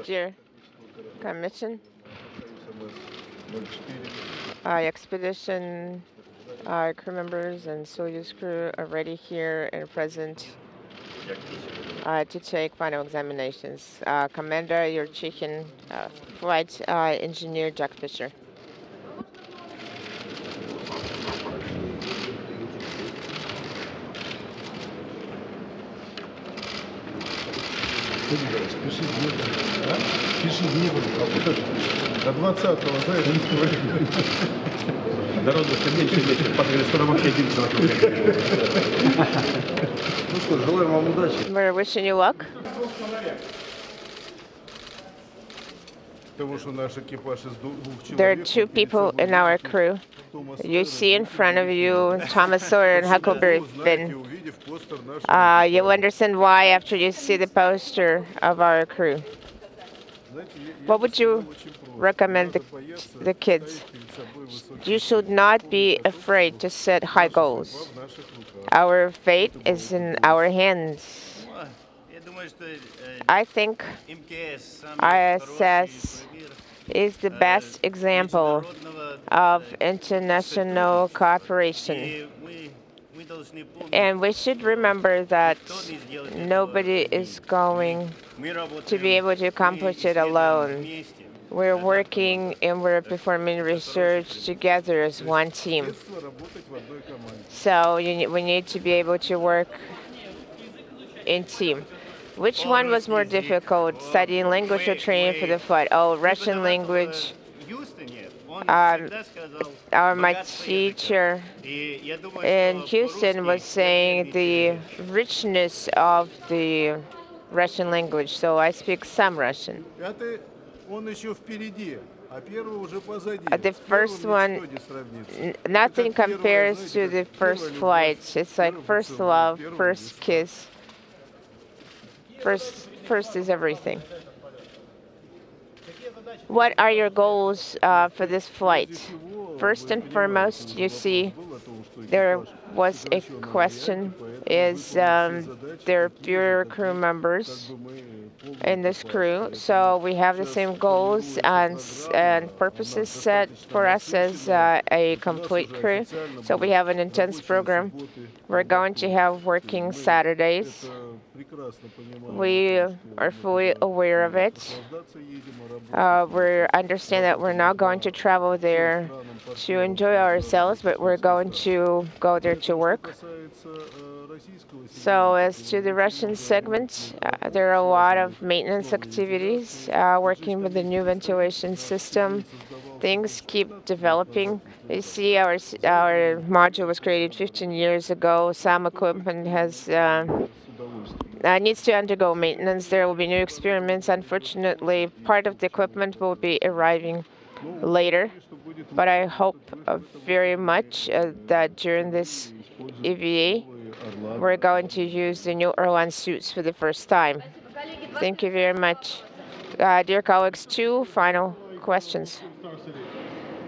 Dear Commission, expedition crew members and Soyuz crew are ready here and present to take final examinations. Commander, your chicken flight engineer, Jack Fisher. Спеши Днепр, Спеши Днепр, до 20-го, знаешь, дорога все меньше и меньше, подали, скоро вообще единственное. Ну что, желаем вам удачи. We're wishing you luck. There are two people in our crew. You see in front of you Thomas Sawyer and Huckleberry Finn. You'll understand why after you see the poster of our crew. What would you recommend the kids? You should not be afraid to set high goals. Our fate is in our hands. I think ISS is the best example of international cooperation. And we should remember that nobody is going to be able to accomplish it alone. We're working and we're performing research together as one team. So we need to be able to work in team. Which one was more difficult, studying language or training for the flight? Oh, Russian language. My teacher in Houston was saying the richness of the Russian language, so I speak some Russian. The first one, nothing compares to the first flight. It's like first love, first kiss. First is everything. What are your goals for this flight? First and foremost, you see, there was a question, is there are fewer crew members in this crew, so we have the same goals and purposes set for us as a complete crew. So we have an intense program. We're going to have working Saturdays. We are fully aware of it. We understand that we're not going to travel there to enjoy ourselves, but we're going to go there to work. So as to the Russian segment, there are a lot of maintenance activities, working with the new ventilation system. Things keep developing. You see, our module was created 15 years ago. Some equipment has needs to undergo maintenance. There will be new experiments. Unfortunately, part of the equipment will be arriving later. But I hope very much that during this EVA, we're going to use the new Orlan suits for the first time. Thank you very much. Dear colleagues, two final questions.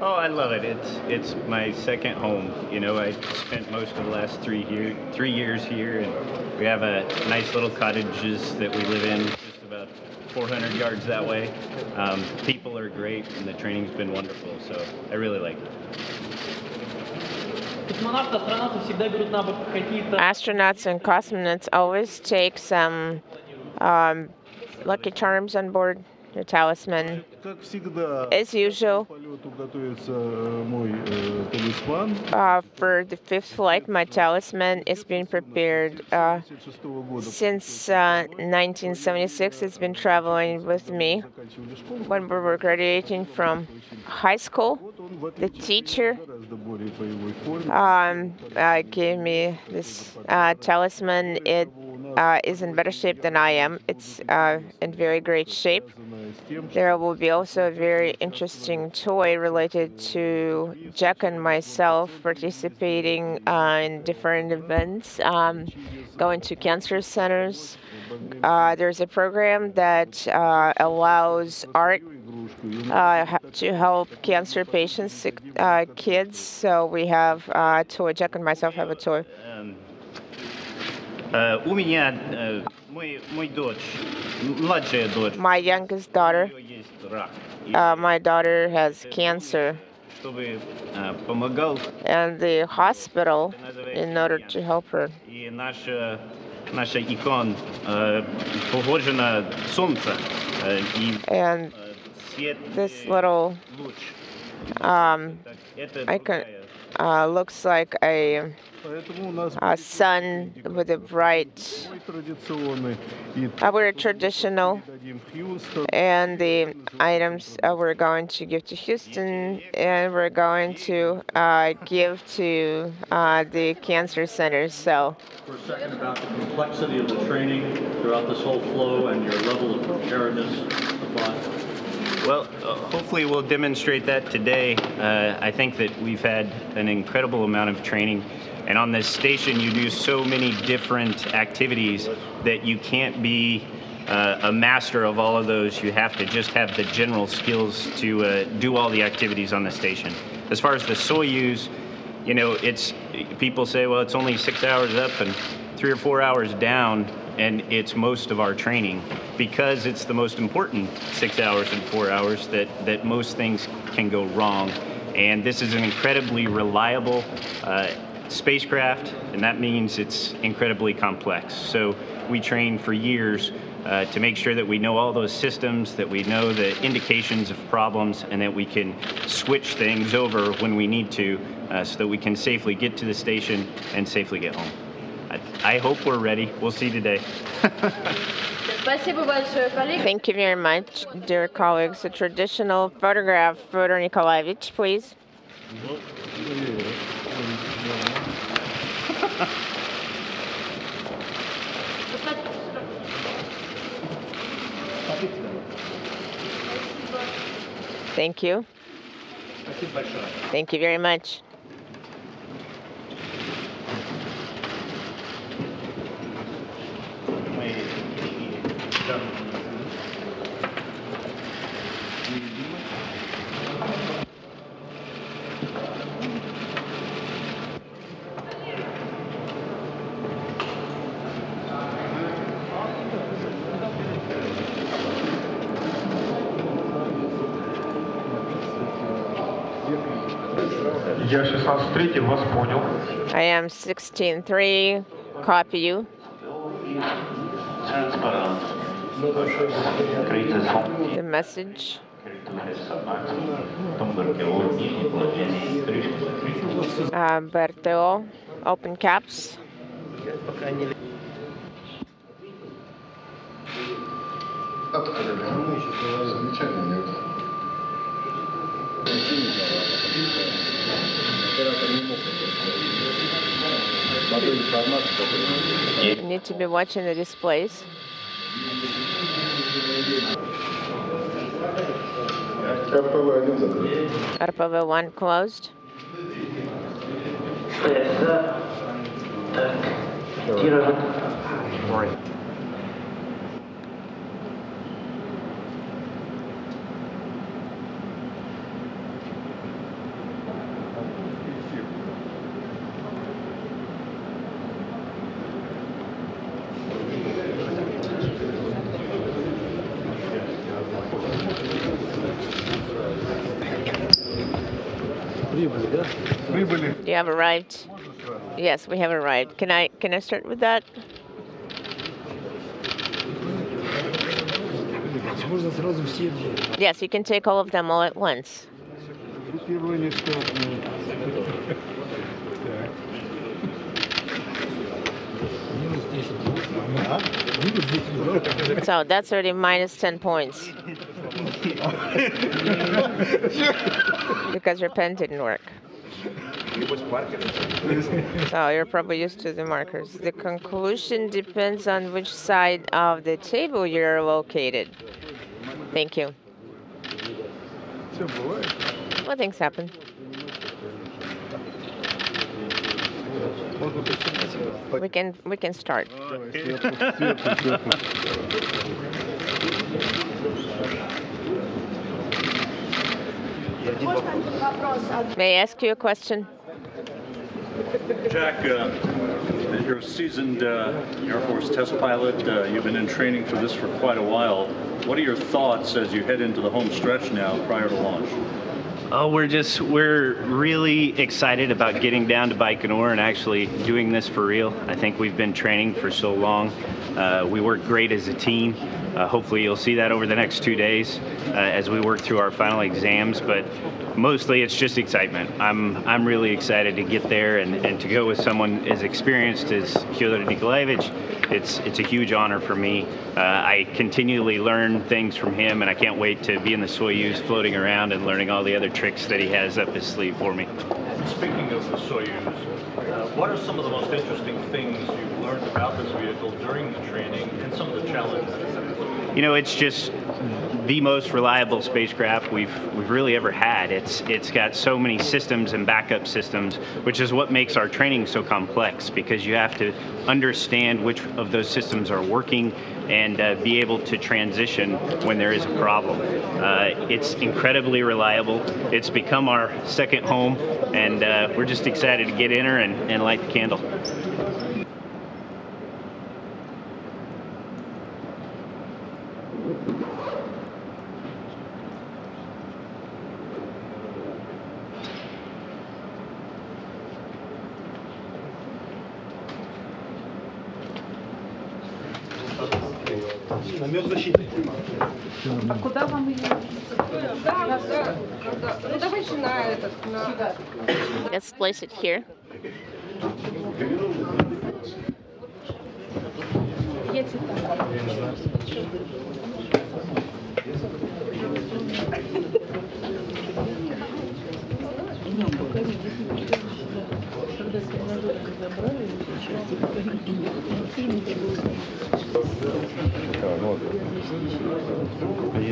Oh, I love it. It's my second home. You know, I spent most of the last 3 years here, and we have a nice little cottages that we live in, just about 400 yards that way. People are great, and the training's been wonderful, so I really like it. Astronauts and cosmonauts always take some lucky charms on board. Your talisman. As usual, for the fifth flight, my talisman is being prepared. Since 1976, it's been traveling with me. When we were graduating from high school, the teacher gave me this talisman. It is in better shape than I am. It's in very great shape. There will be also a very interesting toy related to Jack and myself participating in different events, going to cancer centers. There's a program that allows art to help cancer patients, kids. So we have a toy. Jack and myself have a toy. У меня Мой дочь, младшая дочь, My youngest daughter. у нее есть рак. И My daughter has cancer, чтобы помогал, and the hospital, in order to help her, и наша икона похожа на солнце, и and свет this little луч. Это icon другая. looks like a Поэтому у нас sun with a bright. бой традиционный. И We're traditional, дадим Хьюстон. and the items we're going to give to Houston, and we're going to give to the cancer centers. So For a second about the complexity of the training throughout this whole flow and your level of preparedness to fly. Well, hopefully we'll demonstrate that today. I think that we've had an incredible amount of training, and on this station you do so many different activities that you can't be a master of all of those. You have to just have the general skills to do all the activities on the station. As far as the Soyuz, you know, people say, well, it's only 6 hours up and 3 or 4 hours down, and it's most of our training because it's the most important 6 hours and 4 hours that most things can go wrong. And this is an incredibly reliable spacecraft, and that means it's incredibly complex. So we train for years to make sure that we know all those systems, that we know the indications of problems, and that we can switch things over when we need to so that we can safely get to the station and safely get home. I hope we're ready. We'll see today. thank you very much, dear colleagues. A traditional photograph, Fyodor Nikolaevich, please. Thank you. Thank you very much. Я 16-3, вас понял. I am 16.3. Copy you. The message. Berteo, open caps. You need to be watching the displays. RPV-1 closed. You have arrived. Yes, we have arrived. Can I start with that? Yes, you can take all of them all at once. So that's already minus 10 points. Because your pen didn't work. So you're probably used to the markers. The conclusion depends on which side of the table you're located. Thank you. Well, things happen. We can start. May I ask you a question? Jack, You're a seasoned Air Force test pilot. You've been in training for this for quite a while. What are your thoughts as you head into the home stretch now prior to launch? Oh, we're really excited about getting down to Baikonur and actually doing this for real. I think we've been training for so long. We work great as a team. Hopefully you'll see that over the next 2 days as we work through our final exams, but mostly it's just excitement. I'm really excited to get there and to go with someone as experienced as Fyodor Nikolaevich. It's a huge honor for me. I continually learn things from him, and I can't wait to be in the Soyuz floating around and learning all the other tricks that he has up his sleeve for me. Speaking of the Soyuz, what are some of the most interesting things you've learned about this vehicle during the training and some of the challenges? You know, it's just the most reliable spacecraft we've really ever had. It's got so many systems and backup systems, which is what makes our training so complex, because you have to understand which of those systems are working and be able to transition when there is a problem. It's incredibly reliable. It's become our second home, and we're just excited to get in her and light the candle. А куда вам ее? Да. Ну давайте на этот. Let's place it here.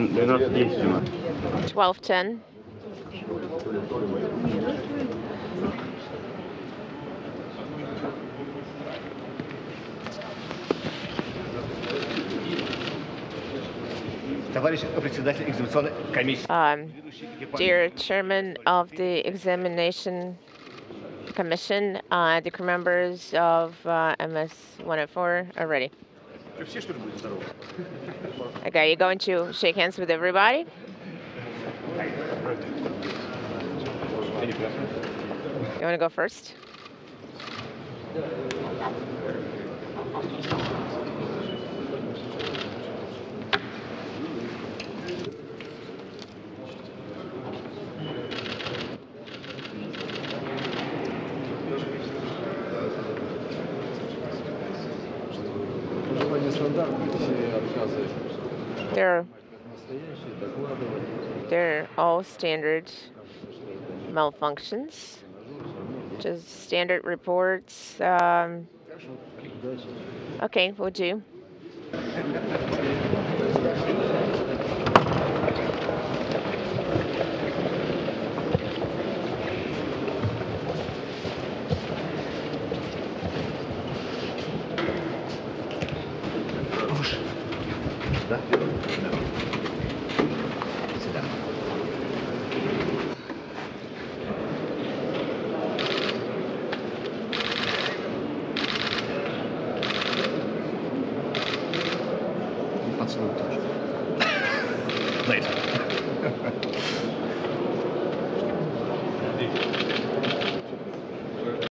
$12:10. 12:10. Dear Chairman of the Examination Commission, the crew members of MS-104 are ready. Okay, you're going to shake hands with everybody? You want to go first? They're all standard malfunctions, just standard reports. Okay, we'll do.